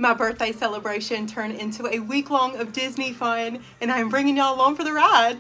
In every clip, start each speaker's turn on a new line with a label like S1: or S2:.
S1: My birthday celebration turned into a week long of Disney fun, and I'm bringing y'all along for the ride.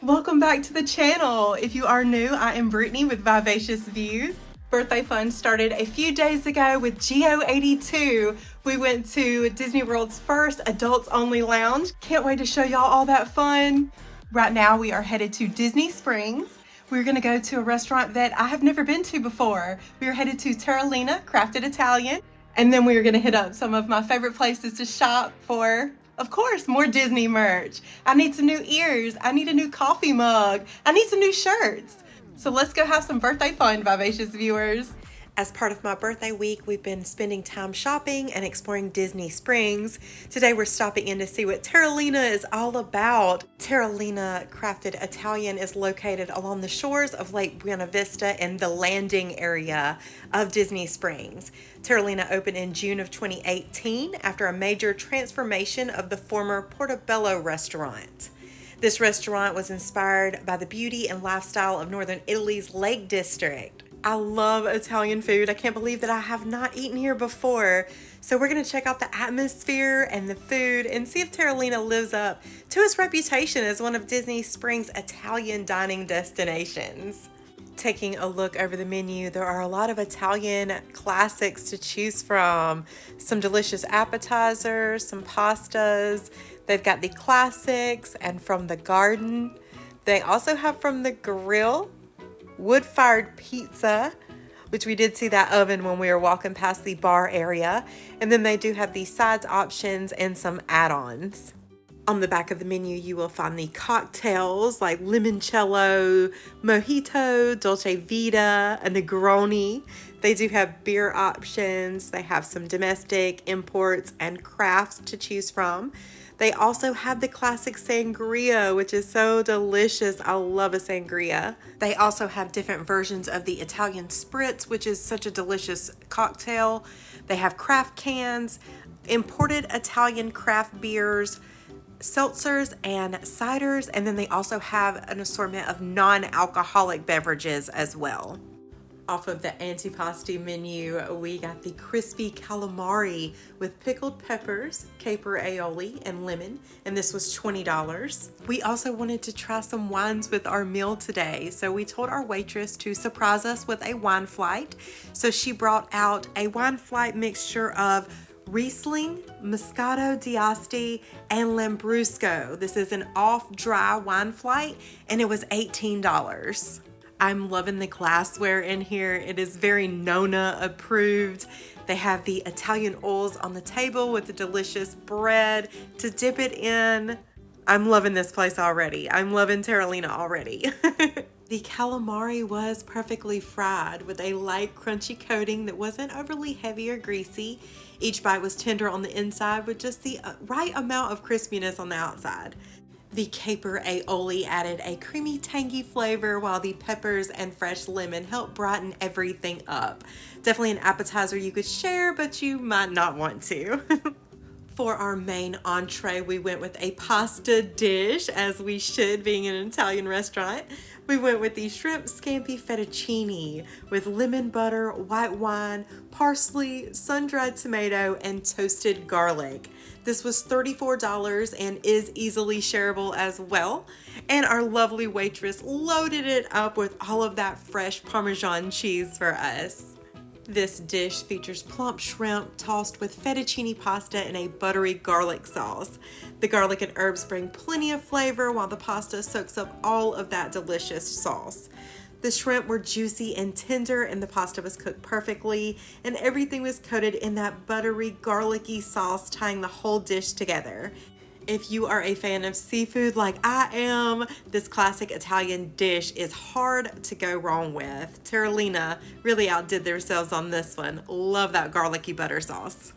S1: Welcome back to the channel. If you are new, I am Brittany with Vivacious Views. Birthday fun started a few days ago with Geo82. We went to Disney World's first adults only lounge. Can't wait to show y'all all that fun. Right now we are headed to Disney Springs. We're gonna go to a restaurant that I have never been to before. We are headed to Terralina Crafted Italian. And then we are gonna hit up some of my favorite places to shop for, of course, more Disney merch. I need some new ears. I need a new coffee mug. I need some new shirts. So let's go have some birthday fun, Vivacious viewers. As part of my birthday week, we've been spending time shopping and exploring Disney Springs. Today we're stopping in to see what Terralina is all about. Terralina Crafted Italian is located along the shores of Lake Buena Vista in the landing area of Disney Springs. Terralina opened in June of 2018 after a major transformation of the former Portobello restaurant. This restaurant was inspired by the beauty and lifestyle of Northern Italy's Lake District. I love Italian food. I can't believe that I have not eaten here before. So we're gonna check out the atmosphere and the food and see if Terralina lives up to its reputation as one of Disney Springs' Italian dining destinations. Taking a look over the menu, there are a lot of Italian classics to choose from. Some delicious appetizers, some pastas. They've got the classics and from the garden. They also have from the grill, wood-fired pizza, which we did see that oven when we were walking past the bar area. And then they do have the sides options and some add-ons. On the back of the menu, you will find the cocktails like limoncello, mojito, dolce vita, a Negroni. They do have beer options. They have some domestic, imports, and crafts to choose from. They also have the classic sangria, which is so delicious. I love a sangria. They also have different versions of the Italian spritz, which is such a delicious cocktail. They have craft cans, imported Italian craft beers, seltzers and ciders, and then they also have an assortment of non-alcoholic beverages as well. Off of the antipasti menu, we got the crispy calamari with pickled peppers, caper aioli, and lemon, and this was $20. We also wanted to try some wines with our meal today, so we told our waitress to surprise us with a wine flight. So she brought out a wine flight mixture of Riesling, Moscato d'Asti, and Lambrusco. This is an off-dry wine flight, and it was $18. I'm loving the glassware in here. It is very Nona approved. They have the Italian oils on the table with the delicious bread to dip it in. I'm loving this place already. I'm loving Terralina already. The calamari was perfectly fried with a light crunchy coating that wasn't overly heavy or greasy. Each bite was tender on the inside with just the right amount of crispiness on the outside. The caper aioli added a creamy, tangy flavor, while the peppers and fresh lemon helped brighten everything up. Definitely an appetizer you could share, but you might not want to. For our main entree, we went with a pasta dish, as we should, being in an Italian restaurant. We went with the shrimp scampi fettuccine with lemon butter, white wine, parsley, sun-dried tomato, and toasted garlic. This was $34 and is easily shareable as well. And our lovely waitress loaded it up with all of that fresh Parmesan cheese for us. This dish features plump shrimp tossed with fettuccine pasta and a buttery garlic sauce. The garlic and herbs bring plenty of flavor while the pasta soaks up all of that delicious sauce. The shrimp were juicy and tender, and the pasta was cooked perfectly, and everything was coated in that buttery, garlicky sauce, tying the whole dish together. If you are a fan of seafood like I am, this classic Italian dish is hard to go wrong with. Terralina really outdid themselves on this one. Love that garlicky butter sauce.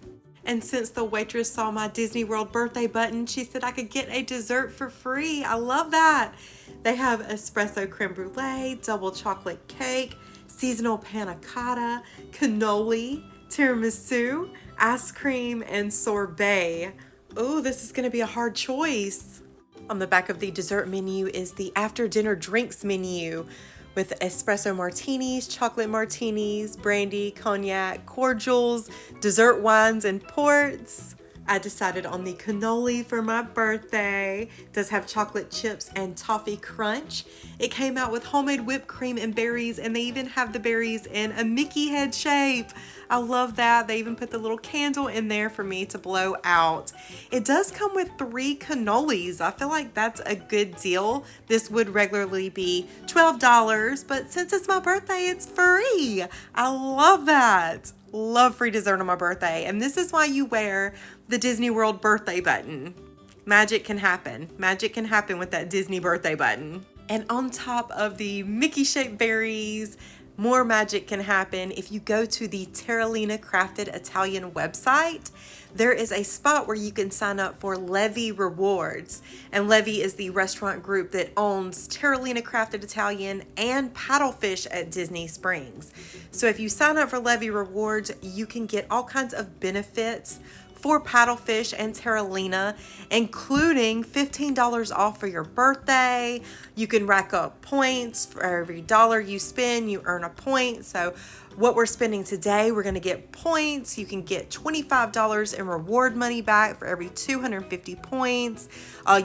S1: And since the waitress saw my Disney World birthday button, she said I could get a dessert for free. I love that. They have espresso creme brulee, double chocolate cake, seasonal panna cotta, cannoli, tiramisu, ice cream, and sorbet. Oh, this is gonna be a hard choice. On the back of the dessert menu is the after dinner drinks menu with espresso martinis, chocolate martinis, brandy, cognac, cordials, dessert wines, and ports. I decided on the cannoli for my birthday. It does have chocolate chips and toffee crunch. It came out with homemade whipped cream and berries, and they even have the berries in a Mickey head shape. I love that. They even put the little candle in there for me to blow out. It does come with 3 cannolis. I feel like that's a good deal. This would regularly be $12, but since it's my birthday, it's free. I love that. Love free dessert on my birthday. And this is why you wear the Disney World birthday button. Magic can happen. Magic can happen with that Disney birthday button. And on top of the Mickey-shaped berries, more magic can happen if you go to the Terralina Crafted Italian website. There is a spot where you can sign up for Levy Rewards. And Levy is the restaurant group that owns Terralina Crafted Italian and Paddlefish at Disney Springs. So if you sign up for Levy Rewards, you can get all kinds of benefits for Paddlefish and Terralina, including $15 off for your birthday. You can rack up points. For every dollar you spend, you earn a point. So what we're spending today, we're gonna get points. You can get $25 in reward money back for every 250 points.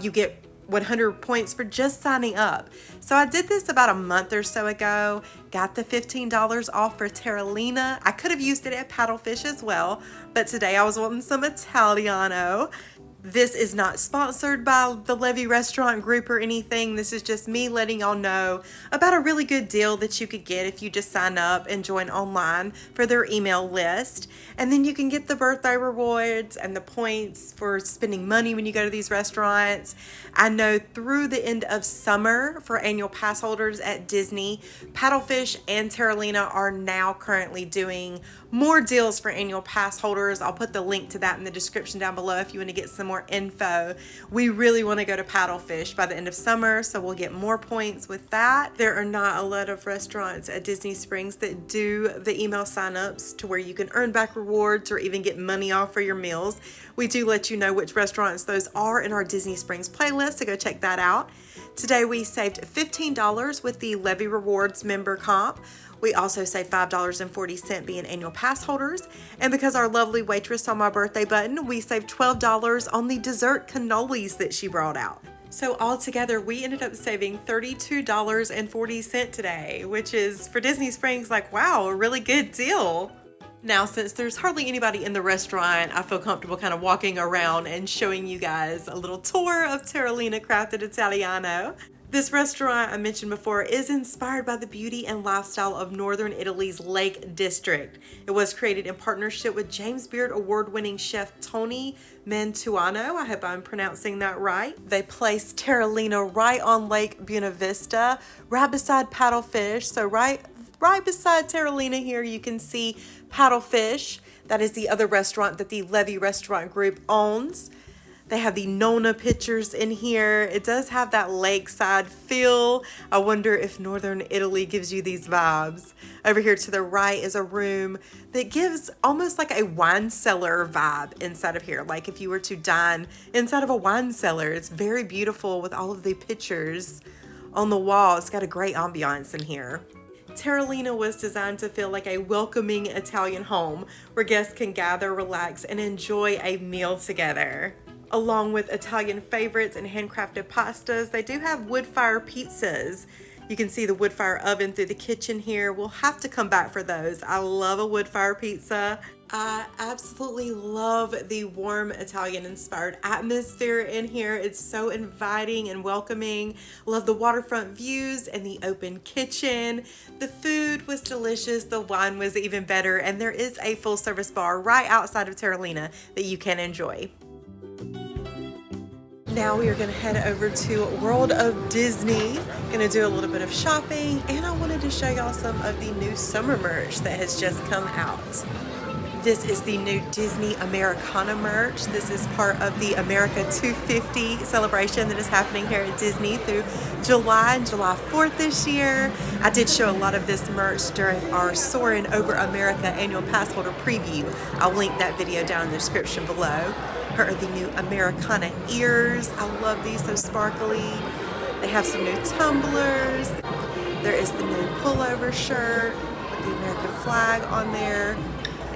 S1: You get 100 points for just signing up. So I did this about a month or so ago, got the $15 off for Terralina. I could have used it at Paddlefish as well, but today I was wanting some Italiano. This is not sponsored by the Levy Restaurant Group or anything. This is just me letting y'all know about a really good deal that you could get if you just sign up and join online for their email list. And then you can get the birthday rewards and the points for spending money when you go to these restaurants. I know through the end of summer for annual pass holders at Disney, Paddlefish and Terralina are now currently doing more deals for annual pass holders. I'll put the link to that in the description down below if you want to get some more info. We really want to go to Paddlefish by the end of summer, so we'll get more points with that. There are not a lot of restaurants at Disney Springs that do the email signups to where you can earn back rewards or even get money off for your meals. We do let you know which restaurants those are in our Disney Springs playlist, so go check that out. Today we saved $15 with the Levy Rewards member comp. We also saved $5.40 being annual pass holders. And because our lovely waitress saw my birthday button, we saved $12 on the dessert cannolis that she brought out. So altogether, we ended up saving $32.40 today, which is for Disney Springs like, wow, a really good deal. Now, since there's hardly anybody in the restaurant, I feel comfortable kind of walking around and showing you guys a little tour of Terralina Crafted Italiano. This restaurant I mentioned before is inspired by the beauty and lifestyle of Northern Italy's Lake District. It was created in partnership with James Beard award-winning chef Tony Mantuano. I hope I'm pronouncing that right. They placed Terralina right on Lake Buena Vista, right beside Paddlefish. So right beside Terralina here, you can see Paddlefish. That is the other restaurant that the Levy Restaurant Group owns. They have the Nona pictures in here. It does have that lakeside feel. I wonder if Northern Italy gives you these vibes. Over here to the right is a room that gives almost like a wine cellar vibe inside of here. Like if you were to dine inside of a wine cellar. It's very beautiful with all of the pictures on the wall. It's got a great ambiance in here. Terralina was designed to feel like a welcoming Italian home where guests can gather, relax, and enjoy a meal together. Along with Italian favorites and handcrafted pastas, they do have wood fire pizzas. You can see the wood fire oven through the kitchen here. We'll have to come back for those. I love a wood fire pizza. I absolutely love the warm Italian inspired atmosphere in here. It's so inviting and welcoming. Love the waterfront views and the open kitchen. The food was delicious. The wine was even better. And there is a full service bar right outside of Terralina that you can enjoy. Now we are going to head over to World of Disney. Going to do a little bit of shopping, and I wanted to show y'all some of the new summer merch that has just come out. This is the new Disney Americana merch. This is part of the America 250 celebration that is happening here at Disney through July and July 4th this year. I did show a lot of this merch during our Soarin Over America annual pass holder preview. I'll link that video down in the description below. Here are the new Americana ears. I love these, so sparkly. They have some new tumblers. There is the new pullover shirt with the American flag on there.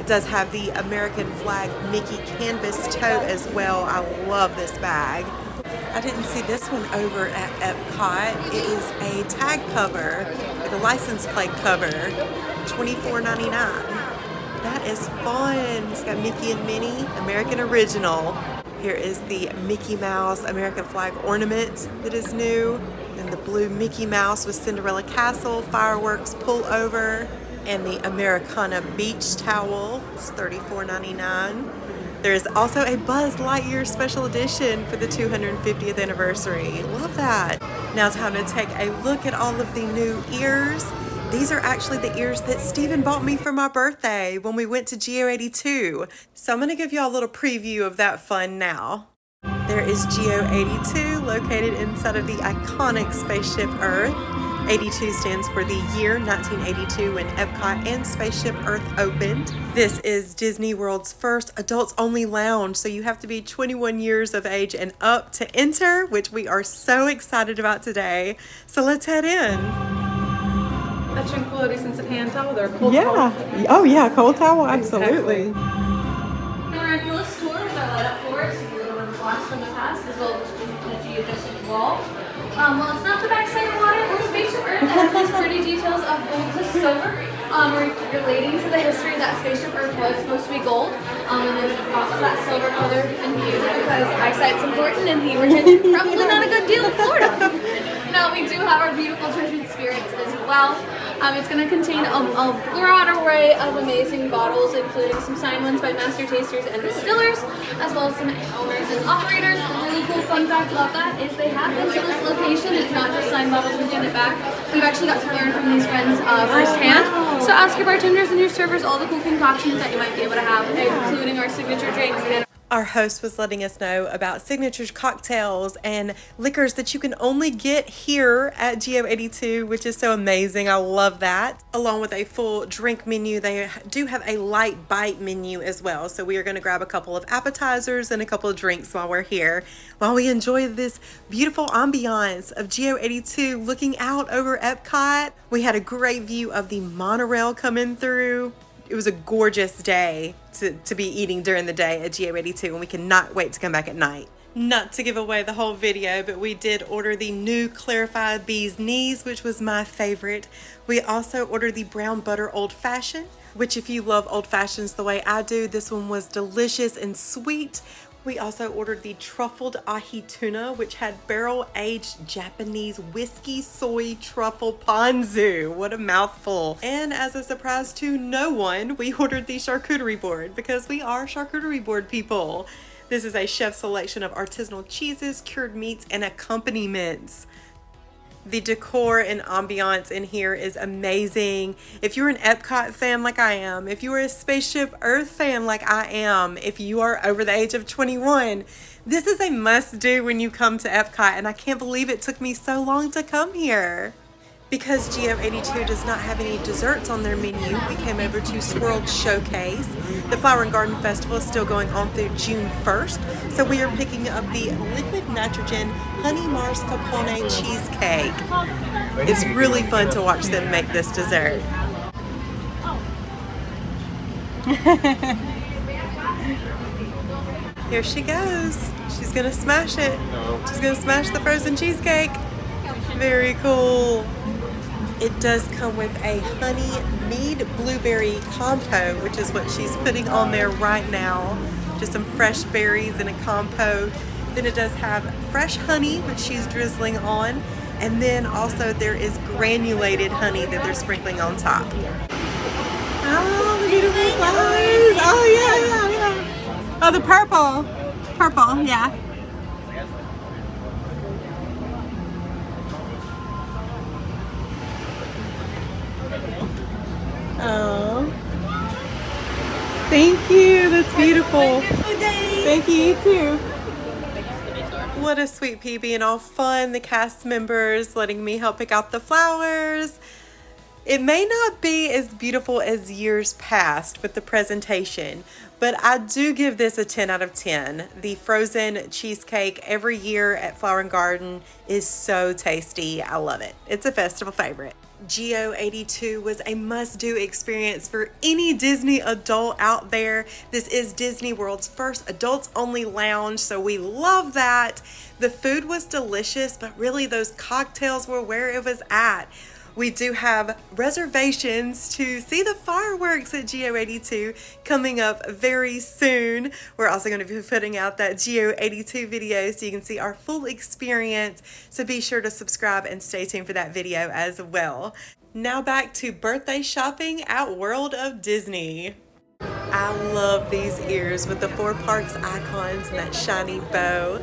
S1: It does have the American flag Mickey canvas tote as well. I love this bag. I didn't see this one over at Epcot. It is a tag cover with a license plate cover, $24.99. That is fun. It's got Mickey and Minnie, American Original. Here is the Mickey Mouse American flag ornament that is new. And the blue Mickey Mouse with Cinderella Castle, fireworks pullover, and the Americana beach towel. It's $34.99. There is also a Buzz Lightyear special edition for the 250th anniversary. Love that. Now time to take a look at all of the new ears. These are actually the ears that Steven bought me for my birthday when we went to Geo82. So I'm gonna give you all a little preview of that fun now. There is Geo82 located inside of the iconic Spaceship Earth. 82 stands for the year 1982 when Epcot and Spaceship Earth opened. This is Disney World's first adults-only lounge, so you have to be 21 years of age and up to enter, which we are so excited about today. So let's head in.
S2: A tranquility sense of hand towel. They're cold
S1: Yeah.
S2: towel.
S1: Oh yeah, cold towel, absolutely.
S3: Miraculous tour with our light up floors, so you're going to blast from the past, as well as the geodesic wall. Well, it's not the backside of water or Spaceship Earth. It has these pretty details of gold to silver, relating to the history that Spaceship Earth was supposed to be gold. And then also that silver color and hue because eyesight's important and heat retention probably not a good deal in Florida. Now we do have our beautiful treasured spirits as well. It's going to contain a broad array of amazing bottles, including some signed ones by master tasters and distillers, as well as some owners and operators. The really cool fun fact about that is they have been to this location. It's not just signed bottles and send it back. We've actually got to learn from these friends firsthand. So ask your bartenders and your servers all the cool concoctions that you might be able to have, including our signature drinks.
S1: Our host was letting us know about signature cocktails and liquors that you can only get here at Geo82, which is so amazing. I love that. Along with a full drink menu, they do have a light bite menu as well. So we are going to grab a couple of appetizers and a couple of drinks while we're here, while we enjoy this beautiful ambiance of Geo82 looking out over Epcot. We had a great view of the monorail coming through. It was a gorgeous day to be eating during the day at Geo82, and we cannot wait to come back at night. Not to give away the whole video, but we did order the new clarified bee's knees, which was my favorite. We also ordered the brown butter old fashioned, which if you love old fashions the way I do, this one was delicious and sweet. We also ordered the truffled ahi tuna, which had barrel-aged Japanese whiskey soy truffle ponzu. What a mouthful. And as a surprise to no one, we ordered the charcuterie board because we are charcuterie board people. This is a chef's selection of artisanal cheeses, cured meats, and accompaniments. The decor and ambiance in here is amazing. If you're an Epcot fan like I am, if you are a Spaceship Earth fan like I am, if you are over the age of 21, this is a must-do when you come to Epcot, and I can't believe it took me so long to come here. Because Geo82 does not have any desserts on their menu, we came over to Swirled Showcase. The Flower and Garden Festival is still going on through June 1st, so we are picking up the liquid nitrogen honey mascarpone cheesecake. It's really fun to watch them make this dessert. Here she goes. She's gonna smash it. She's gonna smash the frozen cheesecake. Very cool. It does come with a honey mead blueberry compote, which is what she's putting on there right now. Just some fresh berries in a compote. Then it does have fresh honey, which she's drizzling on. And then also there is granulated honey that they're sprinkling on top. Oh, the beautiful flowers. Oh, yeah. Oh, the purple. Purple, yeah. Oh. Thank you. That's beautiful. Thank you, you too. What a sweet pea, being all fun. The cast members letting me help pick out the flowers. It may not be as beautiful as years past with the presentation, but I do give this a 10 out of 10. The frozen cheesecake every year at Flower and Garden is so tasty. I love it. It's a festival favorite. Geo82 was a must-do experience for any Disney adult out there. This is Disney World's first adults-only lounge, so we love that. The food was delicious, but really those cocktails were where it was at. We do have reservations to see the fireworks at Geo82 coming up very soon. We're also going to be putting out that Geo82 video so you can see our full experience. So be sure to subscribe and stay tuned for that video as well. Now back to birthday shopping at World of Disney. I love these ears with the 4 parks icons and that shiny bow.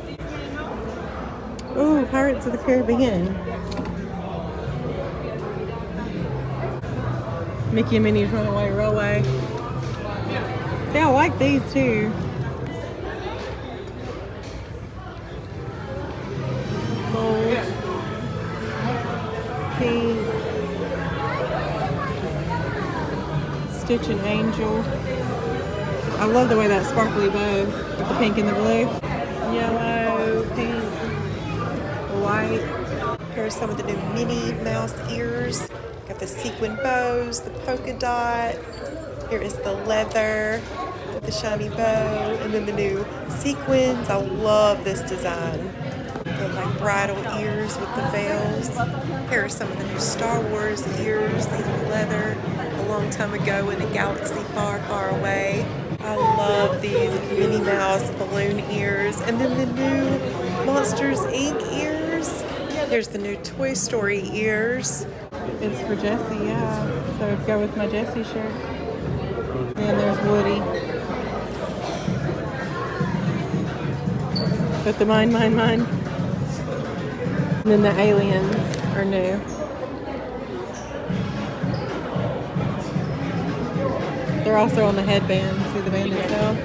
S1: Ooh, Pirates of the Caribbean. Mickey and Minnie's Runaway Railway. See, I like these too. Gold, pink, Stitch and Angel. I love the way that sparkly bow with the pink and the blue. Yellow, pink, white. Here's some of the new Minnie Mouse ears. Got the sequin bows, the polka dot. Here is the leather with the shiny bow, and then the new sequins. I love this design. The like bridal ears with the veils. Here are some of the new Star Wars ears. These are leather. A long time ago in a galaxy far, far away. I love these Minnie Mouse balloon ears, and then the new Monsters Inc. ears. Here's the new Toy Story ears. It's for Jessie, yeah. So it'd go with my Jessie shirt. And there's Woody. But the mine. And then the aliens are new. They're also on the headband. See the band itself?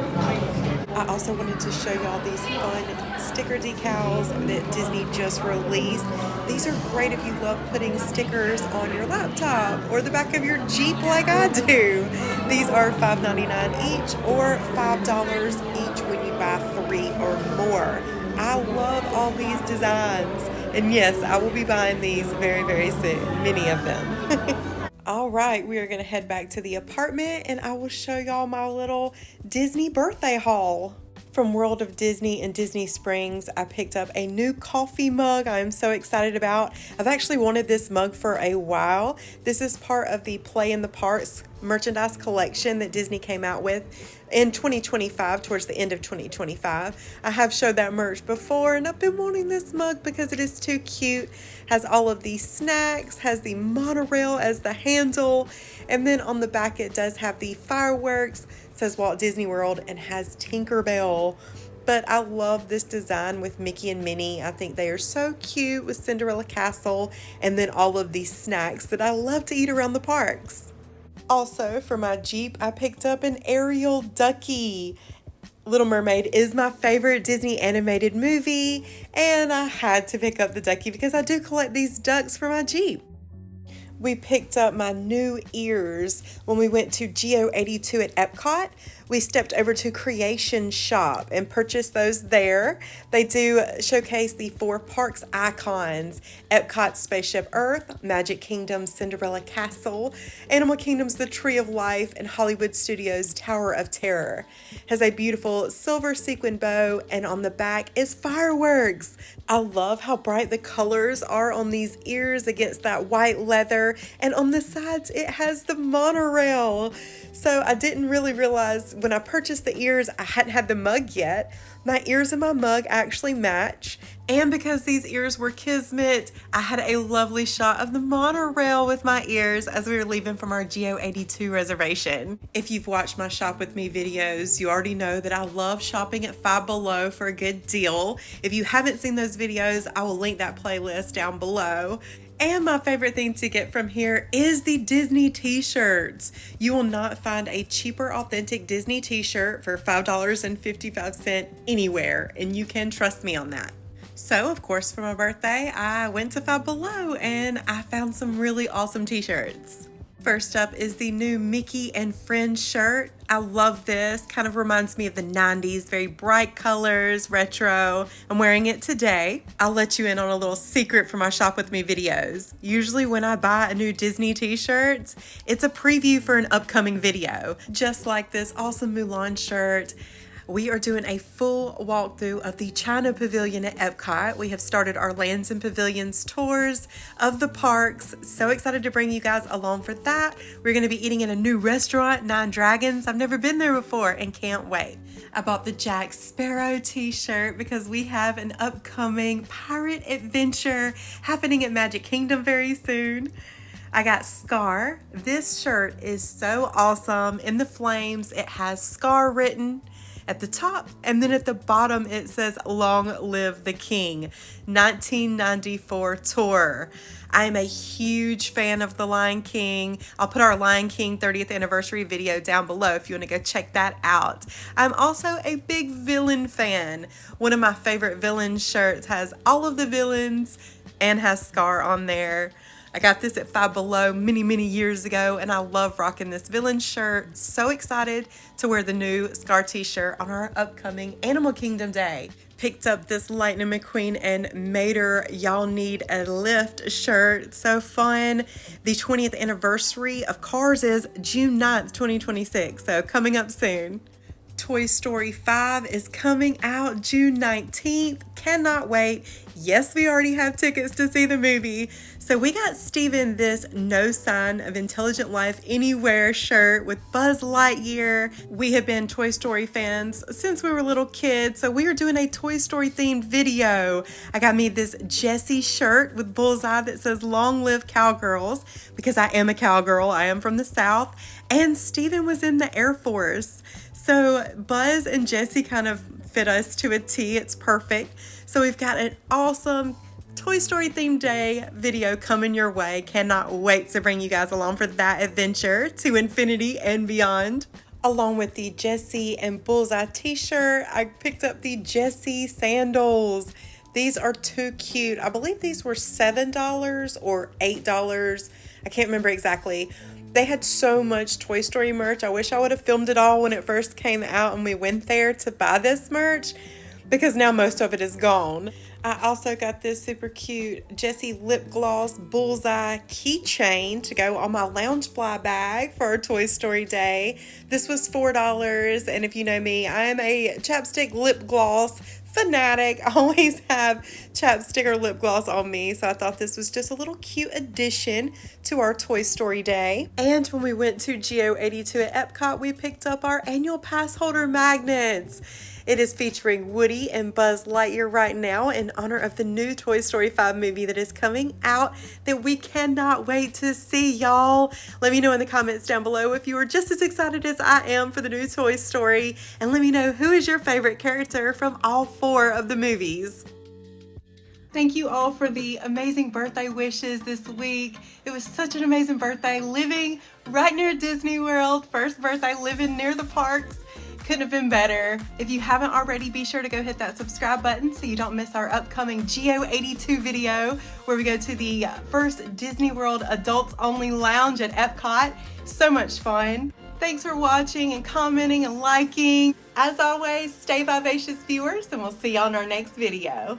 S1: I also wanted to show y'all these fun sticker decals that Disney just released. These are great if you love putting stickers on your laptop or the back of your Jeep like I do. These are $5.99 each or $5 each when you buy 3 or more. I love all these designs. And yes, I will be buying these very, very soon. Many of them. All right, we are going to head back to the apartment and I will show y'all my little Disney birthday haul. From World of Disney in Disney Springs, I picked up a new coffee mug I'm so excited about. I've actually wanted this mug for a while. This is part of the Play in the Parks merchandise collection that Disney came out with in 2025, towards the end of 2025. I have showed that merch before and I've been wanting this mug because it is too cute. Has all of these snacks, has the monorail as the handle, and then on the back it does have the fireworks. It says Walt Disney World and has Tinkerbell. But I love this design with Mickey and Minnie. I think they are so cute with Cinderella Castle and then all of these snacks that I love to eat around the parks. Also, for my Jeep, I picked up an Ariel Ducky. Little Mermaid is my favorite Disney animated movie, and I had to pick up the ducky because I do collect these ducks for my Jeep. We picked up my new ears when we went to Geo82 at Epcot. We stepped over to Creation Shop and purchased those there. They do showcase the 4 parks icons: Epcot's Spaceship Earth, Magic Kingdom's Cinderella Castle, Animal Kingdom's The Tree of Life, and Hollywood Studios' Tower of Terror. Has a beautiful silver sequin bow, and on the back is fireworks. I love how bright the colors are on these ears against that white leather, and on the sides it has the monorail. So I didn't really realize when I purchased the ears, I hadn't had the mug yet. My ears and my mug actually match. And because these ears were Kismet, I had a lovely shot of the monorail with my ears as we were leaving from our Geo82 reservation. If you've watched my Shop With Me videos, you already know that I love shopping at Five Below for a good deal. If you haven't seen those videos, I will link that playlist down below. And my favorite thing to get from here is the Disney t-shirts. You will not find a cheaper, authentic Disney t-shirt for $5.55 anywhere, and you can trust me on that. So, of course, for my birthday, I went to Five Below and I found some really awesome t-shirts. First up is the new Mickey and Friends shirt. I love this. Kind of reminds me of the 90s, very bright colors, retro. I'm wearing it today. I'll let you in on a little secret for my Shop With Me videos. Usually when I buy a new Disney t-shirt, it's a preview for an upcoming video. Just like this awesome Mulan shirt. We are doing a full walkthrough of the China Pavilion at Epcot. We have started our Lands and Pavilions tours of the parks. So excited to bring you guys along for that. We're going to be eating in a new restaurant, Nine Dragons. I've never been there before and can't wait. I bought the Jack Sparrow t-shirt because we have an upcoming pirate adventure happening at Magic Kingdom very soon. I got Scar. This shirt is so awesome. In the flames, it has Scar written at the top, and then at the bottom it says "Long Live the King 1994 tour." I am a huge fan of The Lion King. I'll put our Lion King 30th anniversary video down below if you want to go check that out. I'm also a big villain fan. One of my favorite villain shirts has all of the villains and has Scar on there. I got this at Five Below many years ago, and I love rocking this villain shirt. So excited to wear the new Scar t-shirt on our upcoming Animal Kingdom Day. Picked up this Lightning McQueen and Mater Y'all Need a Lift shirt. So fun. The 20th anniversary of Cars is June 9th, 2026. So coming up soon. Toy Story 5 is coming out June 19th. Cannot wait. Yes, we already have tickets to see the movie. So we got Steven this No Sign of Intelligent Life Anywhere shirt with Buzz Lightyear. We have been Toy Story fans since we were little kids, so we are doing a Toy Story themed video. I got me this Jessie shirt with bullseye that says "Long Live Cowgirls" because I am a cowgirl. I am from the South. And Steven was in the Air Force. So Buzz and Jessie kind of fit us to a T. It's perfect. So we've got an awesome Toy Story themed day video coming your way. Cannot wait to bring you guys along for that adventure to infinity and beyond. Along with the Jessie and Bullseye t-shirt, I picked up the Jessie sandals. These are too cute. I believe these were $7 or $8. I can't remember exactly. They had so much Toy Story merch. I wish I would have filmed it all when it first came out and we went there to buy this merch, because now most of it is gone. I also got this super cute Jessie lip gloss bullseye keychain to go on my Loungefly bag for our Toy Story day. This was $4, and if you know me, I am a chapstick lip gloss fanatic. I always have chapstick or lip gloss on me, so I thought this was just a little cute addition to our Toy Story day. And when we went to Geo82 at Epcot, we picked up our annual pass holder magnets. It is featuring Woody and Buzz Lightyear right now in honor of the new Toy Story 5 movie that is coming out that we cannot wait to see, y'all. Let me know in the comments down below if you are just as excited as I am for the new Toy Story, and let me know who is your favorite character from all 4 of the movies. Thank you all for the amazing birthday wishes this week. It was such an amazing birthday living right near Disney World. First birthday living near the parks. Couldn't have been better. If you haven't already, be sure to go hit that subscribe button so you don't miss our upcoming Geo82 video where we go to the first Disney World adults only lounge at Epcot. So much fun. Thanks for watching and commenting and liking. As always, stay vivacious, viewers, and we'll see you on our next video.